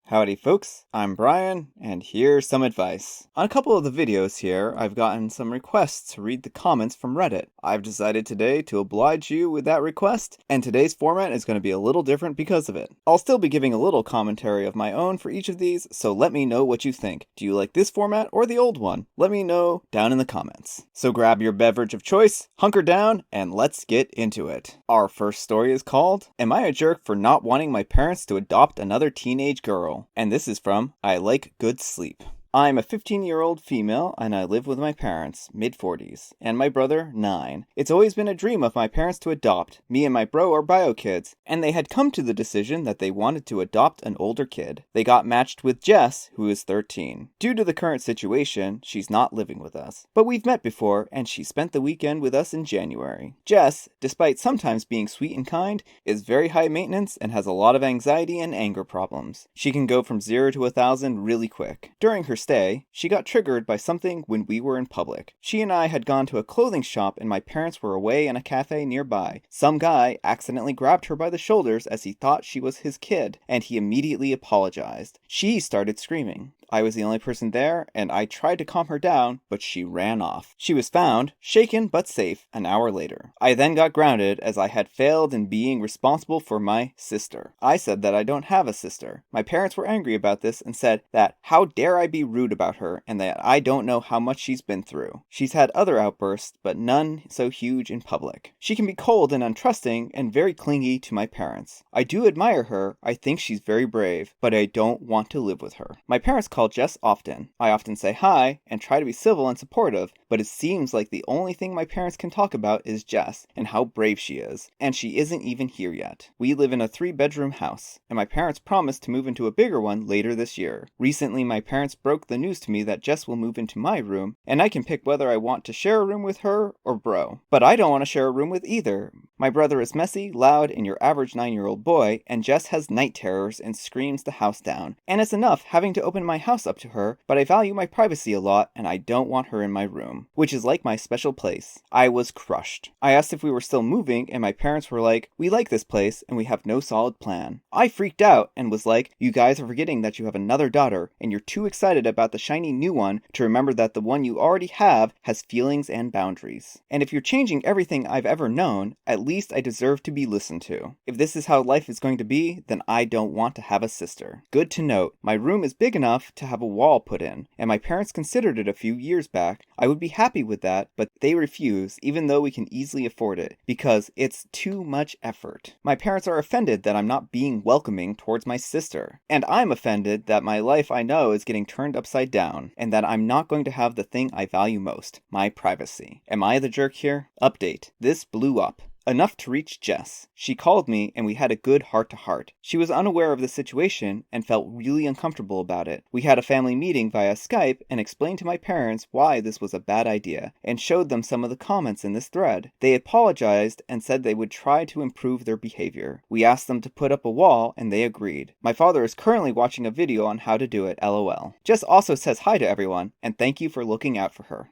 Howdy folks, I'm Brian, and here's some advice. On a couple of the videos here, I've gotten some requests to read the comments from Reddit. I've decided today to oblige you with that request, and today's format is going to be a little different because of it. I'll still be giving a little commentary of my own for each of these, so let me know what you think. Do you like this format or the old one? Let me know down in the comments. So grab your beverage of choice, hunker down, and let's get into it. Our first story is called, Am I a Jerk for Not Wanting My Parents to Adopt Another Teenage Girl? And this is from I Like Good Sleep. I'm a 15-year-old female, and I live with my parents, mid-40s, and my brother, 9. It's always been a dream of my parents to adopt. Me and my bro are bio kids, and they had come to the decision that they wanted to adopt an older kid. They got matched with Jess, who is 13. Due to the current situation, she's not living with us. But we've met before, and she spent the weekend with us in January. Jess, despite sometimes being sweet and kind, is very high maintenance and has a lot of anxiety and anger problems. She can go from 0 to 1,000 really quick. During her stay, she got triggered by something when we were in public. She and I had gone to a clothing shop and my parents were away in a cafe nearby. Some guy accidentally grabbed her by the shoulders as he thought she was his kid, and he immediately apologized. She started screaming. I was the only person there, and I tried to calm her down, but she ran off. She was found, shaken but safe, an hour later. I then got grounded as I had failed in being responsible for my sister. I said that I don't have a sister. My parents were angry about this and said that how dare I be rude about her and that I don't know how much she's been through. She's had other outbursts, but none so huge in public. She can be cold and untrusting and very clingy to my parents. I do admire her. I think she's very brave, but I don't want to live with her. My parents call Jess often. I often say hi and try to be civil and supportive, but it seems like the only thing my parents can talk about is Jess and how brave she is, and she isn't even here yet. We live in a 3-bedroom house, and my parents promised to move into a bigger one later this year. Recently, my parents broke the news to me that Jess will move into my room, and I can pick whether I want to share a room with her or bro. But I don't want to share a room with either. My brother is messy, loud, and your average 9-year-old boy, and Jess has night terrors and screams the house down. And it's enough having to open my house up to her, but I value my privacy a lot and I don't want her in my room, which is like my special place. I was crushed. I asked if we were still moving and my parents were like, we like this place and we have no solid plan. I freaked out and was like, you guys are forgetting that you have another daughter and you're too excited about the shiny new one to remember that the one you already have has feelings and boundaries. And if you're changing everything I've ever known, at least I deserve to be listened to. If this is how life is going to be, then I don't want to have a sister. Good to note, my room is big enough to have a wall put in, and my parents considered it a few years back. I would be happy with that, but they refuse, even though we can easily afford it, because it's too much effort. My parents are offended that I'm not being welcoming towards my sister, and I'm offended that my life I know is getting turned upside down, and that I'm not going to have the thing I value most, my privacy. Am I the jerk here? Update. This blew up. Enough to reach Jess. She called me and we had a good heart-to-heart. She was unaware of the situation and felt really uncomfortable about it. We had a family meeting via Skype and explained to my parents why this was a bad idea and showed them some of the comments in this thread. They apologized and said they would try to improve their behavior. We asked them to put up a wall and they agreed. My father is currently watching a video on how to do it, LOL. Jess also says hi to everyone and thank you for looking out for her.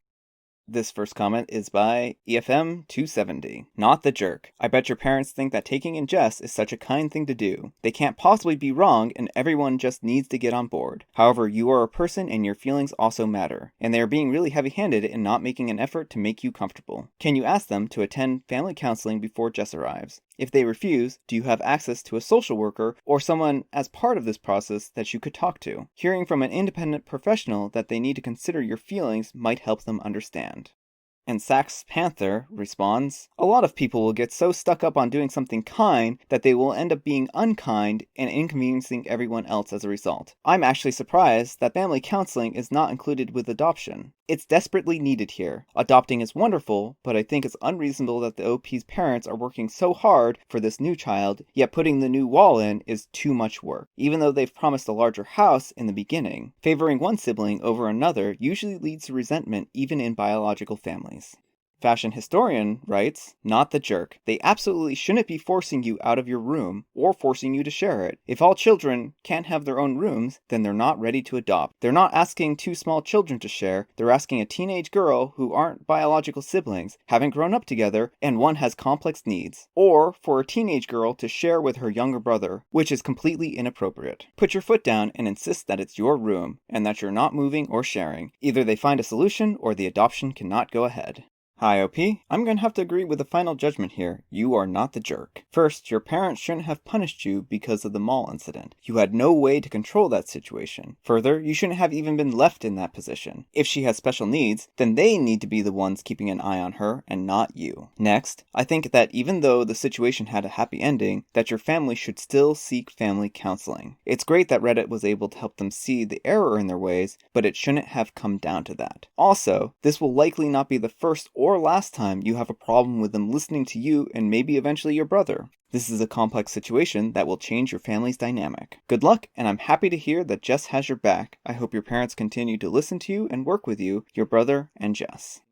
This first comment is by EFM270. Not the jerk. I bet your parents think that taking in Jess is such a kind thing to do. They can't possibly be wrong and everyone just needs to get on board. However, you are a person and your feelings also matter. And they are being really heavy-handed in not making an effort to make you comfortable. Can you ask them to attend family counseling before Jess arrives? If they refuse, do you have access to a social worker or someone as part of this process that you could talk to? Hearing from an independent professional that they need to consider your feelings might help them understand. And Sax Panther responds, a lot of people will get so stuck up on doing something kind that they will end up being unkind and inconveniencing everyone else as a result. I'm actually surprised that family counseling is not included with adoption. It's desperately needed here. Adopting is wonderful, but I think it's unreasonable that the OP's parents are working so hard for this new child, yet putting the new wall in is too much work. Even though they've promised a larger house in the beginning, favoring one sibling over another usually leads to resentment even in biological families. Fashion historian writes, not the jerk. They absolutely shouldn't be forcing you out of your room or forcing you to share it. If all children can't have their own rooms, then they're not ready to adopt. They're not asking two small children to share, they're asking a teenage girl who aren't biological siblings, haven't grown up together, and one has complex needs. Or for a teenage girl to share with her younger brother, which is completely inappropriate. Put your foot down and insist that it's your room, and that you're not moving or sharing. Either they find a solution, or the adoption cannot go ahead. Hi, OP. I'm going to have to agree with the final judgment here. You are not the jerk. First, your parents shouldn't have punished you because of the mall incident. You had no way to control that situation. Further, you shouldn't have even been left in that position. If she has special needs, then they need to be the ones keeping an eye on her and not you. Next, I think that even though the situation had a happy ending, that your family should still seek family counseling. It's great that Reddit was able to help them see the error in their ways, but it shouldn't have come down to that. Also, this will likely not be the first or last time you have a problem with them listening to you and maybe eventually your brother. This is a complex situation that will change your family's dynamic. Good luck, and I'm happy to hear that Jess has your back. I hope your parents continue to listen to you and work with you, your brother and Jess.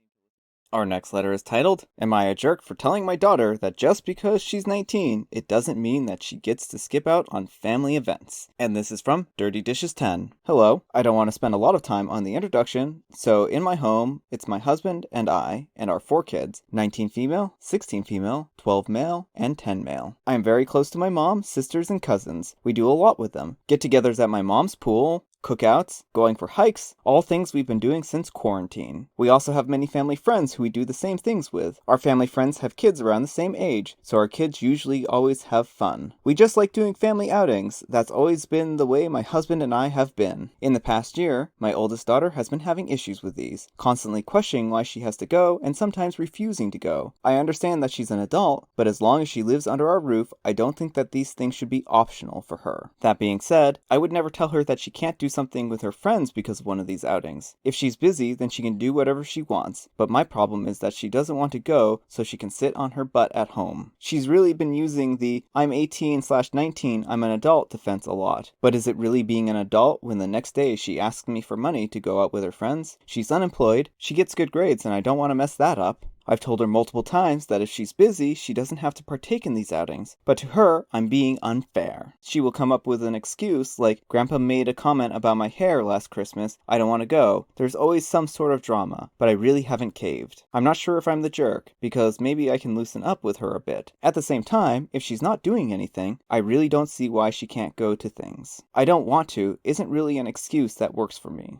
Our next letter is titled, Am I a jerk for telling my daughter that just because she's 19, it doesn't mean that she gets to skip out on family events? And this is from Dirty Dishes 10. Hello, I don't want to spend a lot of time on the introduction, so in my home, it's my husband and I, and our 4 kids, 19 female, 16 female, 12 male, and 10 male. I am very close to my mom, sisters, and cousins. We do a lot with them. Get-togethers at my mom's pool, cookouts, going for hikes, all things we've been doing since quarantine. We also have many family friends who we do the same things with. Our family friends have kids around the same age, so our kids usually always have fun. We just like doing family outings. That's always been the way my husband and I have been. In the past year, my oldest daughter has been having issues with these, constantly questioning why she has to go and sometimes refusing to go. I understand that she's an adult, but as long as she lives under our roof, I don't think that these things should be optional for her. That being said, I would never tell her that she can't do something with her friends because of one of these outings. If she's busy, then she can do whatever she wants, but my problem is that she doesn't want to go so she can sit on her butt at home. She's really been using the I'm 18/19, I'm an adult defense a lot. But is it really being an adult when the next day she asks me for money to go out with her friends? She's unemployed, she gets good grades, and I don't want to mess that up. I've told her multiple times that if she's busy, she doesn't have to partake in these outings, but to her, I'm being unfair. She will come up with an excuse like, Grandpa made a comment about my hair last Christmas, I don't want to go. There's always some sort of drama, but I really haven't caved. I'm not sure if I'm the jerk, because maybe I can loosen up with her a bit. At the same time, if she's not doing anything, I really don't see why she can't go to things. I don't want to isn't really an excuse that works for me.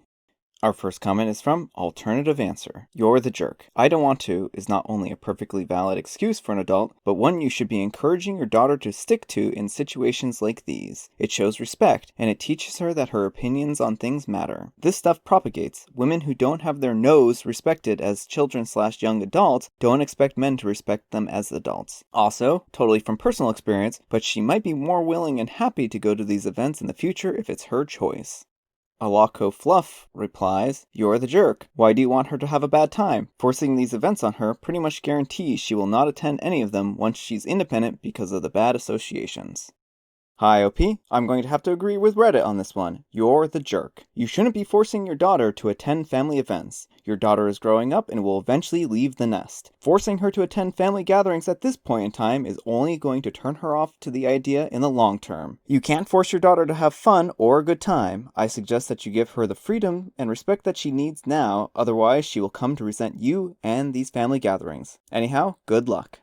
Our first comment is from Alternative Answer. You're the jerk. I don't want to is not only a perfectly valid excuse for an adult, but one you should be encouraging your daughter to stick to in situations like these. It shows respect, and it teaches her that her opinions on things matter. This stuff propagates. Women who don't have their no's respected as children/young adults don't expect men to respect them as adults. Also, totally from personal experience, but she might be more willing and happy to go to these events in the future if it's her choice. Alaco Fluff replies, You're the jerk. Why do you want her to have a bad time? Forcing these events on her pretty much guarantees she will not attend any of them once she's independent because of the bad associations. Hi, OP. I'm going to have to agree with Reddit on this one. You're the jerk. You shouldn't be forcing your daughter to attend family events. Your daughter is growing up and will eventually leave the nest. Forcing her to attend family gatherings at this point in time is only going to turn her off to the idea in the long term. You can't force your daughter to have fun or a good time. I suggest that you give her the freedom and respect that she needs now, otherwise she will come to resent you and these family gatherings. Anyhow, good luck.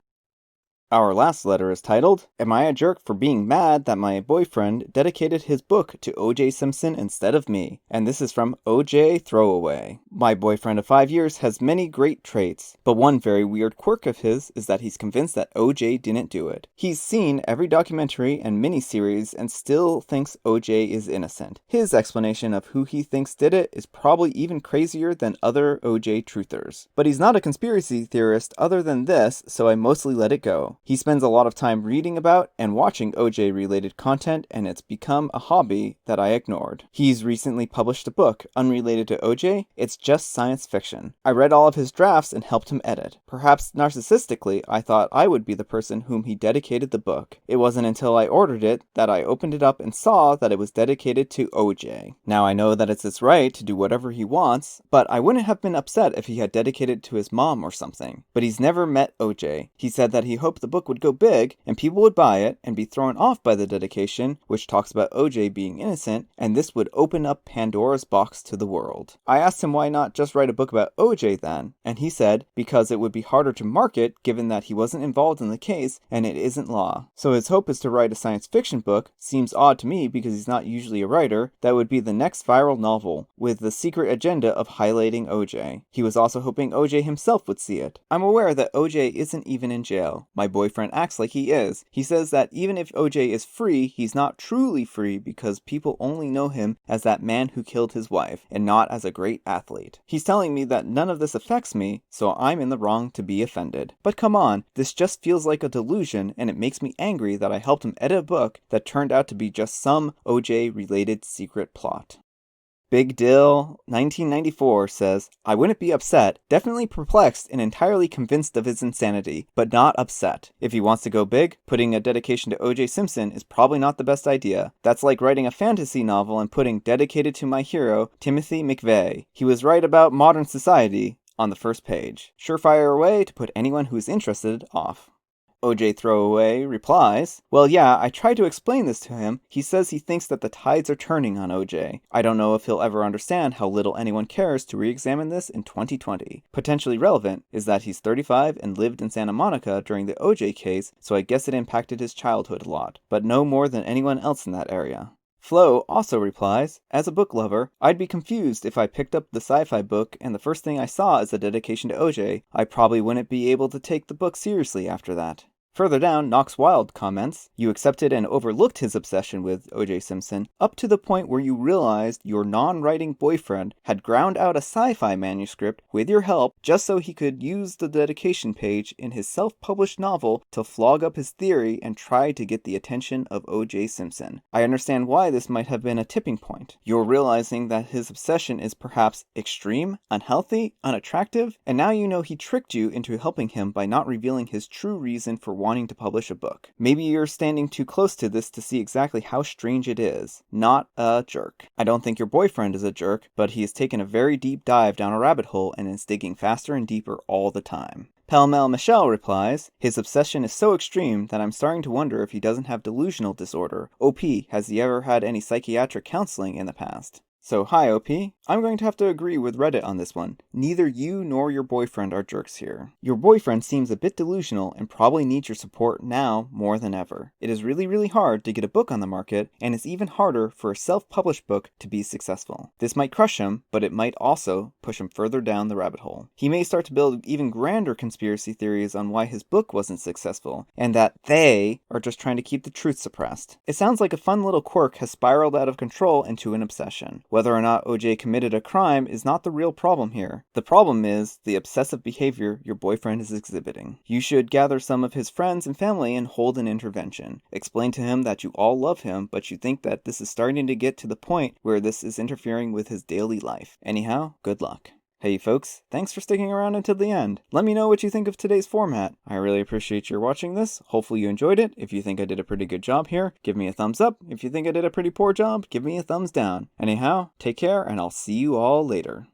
Our last letter is titled, Am I a jerk for being mad that my boyfriend dedicated his book to OJ Simpson instead of me? And this is from OJ Throwaway. My boyfriend of 5 years has many great traits, but one very weird quirk of his is that he's convinced that OJ didn't do it. He's seen every documentary and miniseries and still thinks OJ is innocent. His explanation of who he thinks did it is probably even crazier than other OJ truthers. But he's not a conspiracy theorist other than this, so I mostly let it go. He spends a lot of time reading about and watching OJ related content, and it's become a hobby that I ignored. He's recently published a book unrelated to OJ. It's just science fiction. I read all of his drafts and helped him edit. Perhaps narcissistically, I thought I would be the person whom he dedicated the book. It wasn't until I ordered it that I opened it up and saw that it was dedicated to OJ. Now I know that it's his right to do whatever he wants, but I wouldn't have been upset if he had dedicated it to his mom or something. But he's never met OJ. He said that he hoped the book would go big and people would buy it and be thrown off by the dedication, which talks about OJ being innocent, and this would open up Pandora's box to the world. I asked him why not just write a book about OJ then, and he said because it would be harder to market given that he wasn't involved in the case and it isn't law. So his hope is to write a science fiction book. Seems odd to me because he's not usually a writer. That would be the next viral novel, with the secret agenda of highlighting OJ. He was also hoping OJ himself would see it. I'm aware that OJ isn't even in jail. My boyfriend acts like he is. He says that even if OJ is free, he's not truly free because people only know him as that man who killed his wife, and not as a great athlete. He's telling me that none of this affects me, so I'm in the wrong to be offended. But come on, this just feels like a delusion, and it makes me angry that I helped him edit a book that turned out to be just some OJ-related secret plot. Big Dill 1994 says, I wouldn't be upset, definitely perplexed and entirely convinced of his insanity, but not upset. If he wants to go big, putting a dedication to OJ Simpson is probably not the best idea. That's like writing a fantasy novel and putting dedicated to my hero, Timothy McVeigh. He was right about modern society on the first page. Surefire way to put anyone who's interested off. OJ Throwaway replies, well, yeah, I tried to explain this to him. He says he thinks that the tides are turning on OJ. I don't know if he'll ever understand how little anyone cares to re-examine this in 2020. Potentially relevant is that he's 35 and lived in Santa Monica during the OJ case, so I guess it impacted his childhood a lot, but no more than anyone else in that area. Flo also replies, as a book lover, I'd be confused if I picked up the sci-fi book and the first thing I saw is a dedication to OJ. I probably wouldn't be able to take the book seriously after that. Further down, Knox Wild comments, you accepted and overlooked his obsession with OJ Simpson up to the point where you realized your non-writing boyfriend had ground out a sci-fi manuscript with your help just so he could use the dedication page in his self-published novel to flog up his theory and try to get the attention of OJ Simpson. I understand why this might have been a tipping point. You're realizing that his obsession is perhaps extreme, unhealthy, unattractive, and now you know he tricked you into helping him by not revealing his true reason for wanting to publish a book. Maybe you're standing too close to this to see exactly how strange it is. Not a jerk. I don't think your boyfriend is a jerk, but he has taken a very deep dive down a rabbit hole and is digging faster and deeper all the time. Pell-Mell Michelle replies, his obsession is so extreme that I'm starting to wonder if he doesn't have delusional disorder. OP, has he ever had any psychiatric counseling in the past? So, hi OP. I'm going to have to agree with Reddit on this one. Neither you nor your boyfriend are jerks here. Your boyfriend seems a bit delusional and probably needs your support now more than ever. It is really hard to get a book on the market, and it's even harder for a self-published book to be successful. This might crush him, but it might also push him further down the rabbit hole. He may start to build even grander conspiracy theories on why his book wasn't successful, and that they are just trying to keep the truth suppressed. It sounds like a fun little quirk has spiraled out of control into an obsession. Whether or not OJ committed a crime is not the real problem here. The problem is the obsessive behavior your boyfriend is exhibiting. You should gather some of his friends and family and hold an intervention. Explain to him that you all love him, but you think that this is starting to get to the point where this is interfering with his daily life. Anyhow, good luck. Hey folks, thanks for sticking around until the end. Let me know what you think of today's format. I really appreciate your watching this. Hopefully you enjoyed it. If you think I did a pretty good job here, give me a thumbs up. If you think I did a pretty poor job, give me a thumbs down. Anyhow, take care and I'll see you all later.